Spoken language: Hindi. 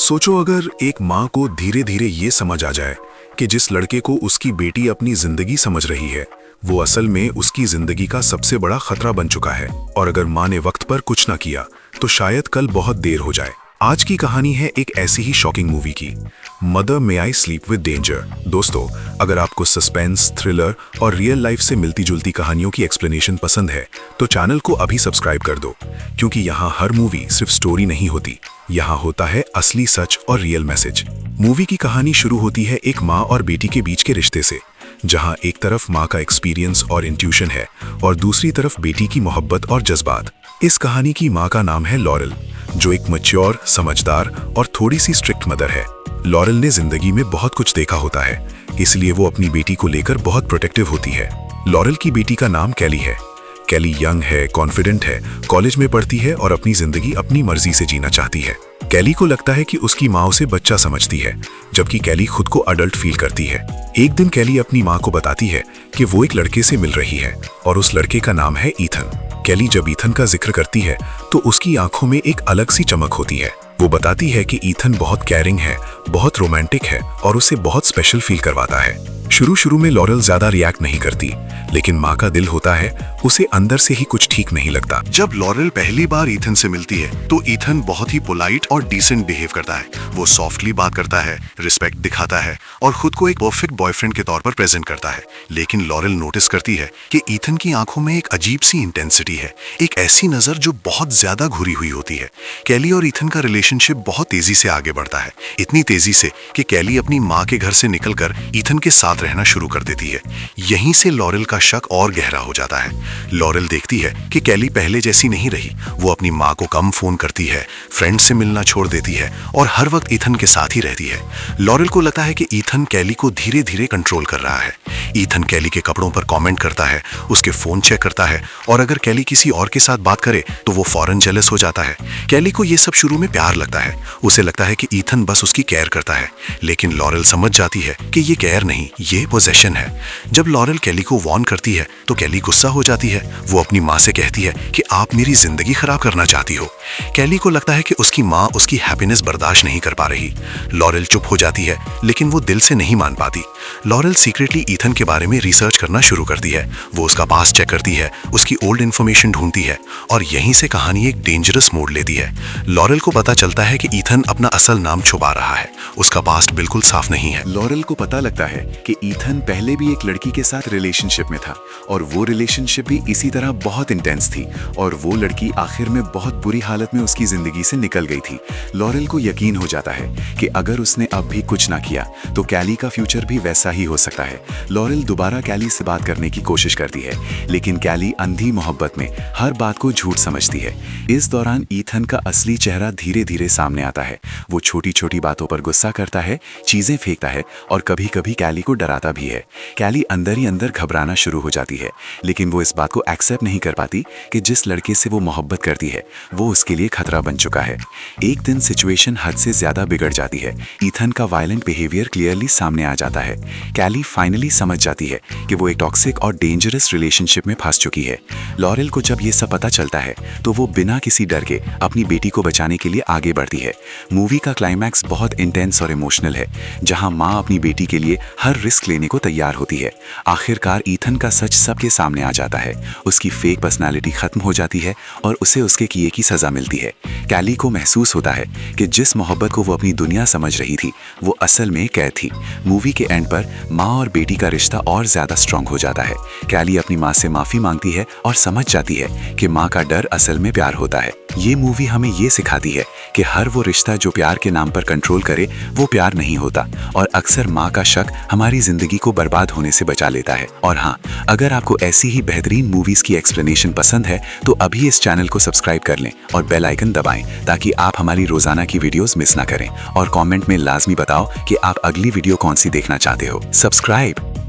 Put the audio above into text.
सोचो अगर एक माँ को धीरे धीरे ये समझ आ जाए कि जिस लड़के को उसकी बेटी अपनी जिंदगी समझ रही है वो असल में उसकी जिंदगी का सबसे बड़ा खतरा बन चुका है, और अगर माँ ने वक्त पर कुछ ना किया तो शायद कल बहुत देर हो जाए। आज की कहानी है एक ऐसी ही शॉकिंग मूवी की, mother may I sleep with danger. दोस्तों, अगर आपको सस्पेंस, थ्रिलर और रियल लाइफ से मिलती जुलती कहानियों की एक्सप्लेनेशन पसंद है तो चैनल को अभी सब्सक्राइब कर दो, क्योंकि यहाँ हर मूवी सिर्फ स्टोरी नहीं होती, यहाँ होता है असली सच और रियल मैसेज। मूवी की कहानी शुरू होती है एक माँ और बेटी के बीच के रिश्ते से, जहाँ एक तरफ माँ का एक्सपीरियंस और इंट्यूशन है और दूसरी तरफ बेटी की मोहब्बत और जज्बात। इस कहानी की माँ का नाम है लॉरेल, जो एक मैच्योर, समझदार और थोड़ी सी स्ट्रिक्ट मदर है। लॉरेल ने जिंदगी में बहुत कुछ देखा होता है, इसलिए वो अपनी बेटी को लेकर बहुत प्रोटेक्टिव होती है। लॉरेल की बेटी का नाम कैली है। कैली यंग है, कॉन्फिडेंट है, कॉलेज में पढ़ती है और अपनी जिंदगी अपनी मर्जी से जीना चाहती है। कैली को लगता है कि उसकी माँ उसे बच्चा समझती है, जबकि कैली खुद को अडल्ट फील करती है। एक दिन कैली अपनी माँ को बताती है कि वो एक लड़के से मिल रही है और उस लड़के का नाम है ईथन। कैली जब ईथन का जिक्र करती है तो उसकी आंखों में एक अलग सी चमक होती है। वो बताती है कि ईथन बहुत केयरिंग है, बहुत रोमांटिक है और उसे बहुत स्पेशल फील करवाता है। शुरू में लॉरेल ज्यादा रिएक्ट नहीं करती, लेकिन माँ का दिल होता है, उसे अंदर से ही कुछ ठीक नहीं लगता। जब लॉरेल पहली बार ईथन से मिलती है तो ईथन बहुत ही पोलाइट और डिसेंट बिहेव करता है। वो सॉफ्टली बात करता है, रिस्पेक्ट दिखाता है और खुद को एक परफेक्ट बॉयफ्रेंड के तौर पर प्रेजेंट करता है। लेकिन लॉरेल नोटिस करती है कि ईथन की आंखों में एक अजीब सी इंटेंसिटी है, एक ऐसी नजर जो बहुत ज्यादा घुरी हुई होती है। कैली और ईथन का रिलेशनशिप बहुत तेजी से आगे बढ़ता है, इतनी तेजी से कि कैली अपनी माँ के घर से निकलकर ईथन के साथ रहना शुरू कर देती है। यहीं से लॉरेल का शक और गहरा हो जाता है। लॉरेल देखती है कि कैली पहले जैसी नहीं रही। वो अपनी माँ को कम फोन करती है, फ्रेंड से मिलना छोड़ देती है और हर वक्त ईथन के साथ ही रहती है। लॉरेल को लगता है कि ईथन कैली को धीरे धीरे कंट्रोल कर रहा है। ईथन कैली के कपड़ों पर कमेंट करता है, उसके फोन चेक करता है और अगर कैली किसी और के साथ बात करे तो वो फौरन जेलस हो जाता है। कैली को ये सब शुरू में प्यार लगता है, उसे लगता है कि ईथन बस उसकी केयर करता है, लेकिन लॉरेल समझ जाती है कि ये केयर नहीं, ये पोजेशन है। जब लॉरेल कैली को वार्न करती है तो कैली गुस्सा हो जाती है। वो अपनी माँ से कहती है कि आप मेरी जिंदगी खराब करना चाहती हो। कैली को लगता है कि उसकी माँ उसकी हैप्पीनेस बर्दाश्त नहीं कर पा रही। लॉरेल चुप हो जाती है, लेकिन वो दिल से नहीं मान पाती। लॉरेल सीक्रेटली ईथन के बारे में रिसर्च करना शुरू करती है। वो उसका पास्ट चेक करती है, उसकी ओल्ड इन्फॉर्मेशन ढूंढती है और यहीं से कहानी एक डेंजरस मोड़ लेती है। लॉरेल को पता चलता है कि ईथन अपना असल नाम छुपा रहा है, उसका पास्ट बिल्कुल साफ नहीं है। लॉरेल को पता लगता है कि ईथन पहले भी एक लड़की के साथ रिलेशनशिप में था और वो रिलेशनशिप भी इसी तरह बहुत इंटेंस थी और वो लड़की आखिर में बहुत बुरी हालत में उसकी जिंदगी से निकल गई थी। लॉरेल को यकीन हो जाता है कि अगर उसने अब भी कुछ ना किया तो कैली का फ्यूचर भी वैसा ही हो सकता है। लॉरेल दोबारा कैली से बात करने की कोशिश करती है, लेकिन कैली अंधी मोहब्बत में हर बात को झूठ समझती है। इस दौरान ईथन का असली चेहरा धीरे धीरे सामने आता है। वो छोटी छोटी बातों पर गुस्सा करता है, चीजें फेंकता है और कभी कभी कैली को डराता भी है। कैली अंदर ही अंदर घबराना शुरू हो जाती है, लेकिन वो इस बात को एक्सेप्ट नहीं कर पाती कि जिस लड़के से वो मोहब्बत करती है वो उसके लिए खतरा बन चुका है। एक दिन सिचुएशन हद से ज्यादा बिगड़ जाती है। ईथन का वायलेंट बिहेवियर क्लियरली सामने आ जाता है। कैली फाइनली समझ जाती है कि वो एक टॉक्सिक और डेंजरस रिलेशनशिप में फंस चुकी है। लॉरेल को जब ये सब पता चलता है तो वो बिना किसी डर के अपनी बेटी को बचाने के लिए आगे बढ़ती है। मूवी का क्लाइमैक्स बहुत इंटेंस और इमोशनल है, जहां माँ अपनी बेटी के लिए हर रिस्क लेने को तैयार होती है। आखिरकार ईथन का सच सबके सामने आ जाता है। उसकी फेक पर्सनालिटी खत्म हो जाती है और उसे उसके किए की सजा मिलती है। कैली को महसूस होता है कि जिस मोहब्बत को वो अपनी दुनिया समझ रही थी वो असल में कैद थी। मूवी के एंड पर माँ और बेटी का रिश्ता और ज्यादा स्ट्रांग हो जाता है। कैली अपनी माँ से माफी मांगती है और समझ जाती है कि माँ का डर असल में प्यार होता है। ये मूवी हमें ये सिखाती है कि हर वो रिश्ता जो प्यार के नाम पर कंट्रोल करे वो प्यार नहीं होता और अक्सर माँ का शक हमारी जिंदगी को बर्बाद होने से बचा लेता है। और हाँ, अगर आपको ऐसी ही बेहतरीन मूवीज की एक्सप्लेनेशन पसंद है तो अभी इस चैनल को सब्सक्राइब कर लें और बेल आइकन दबाएं ताकि आप हमारी रोजाना की वीडियोस मिस ना करें। और कमेंट में लाजमी बताओ कि आप अगली वीडियो कौन सी देखना चाहते हो। सब्सक्राइब।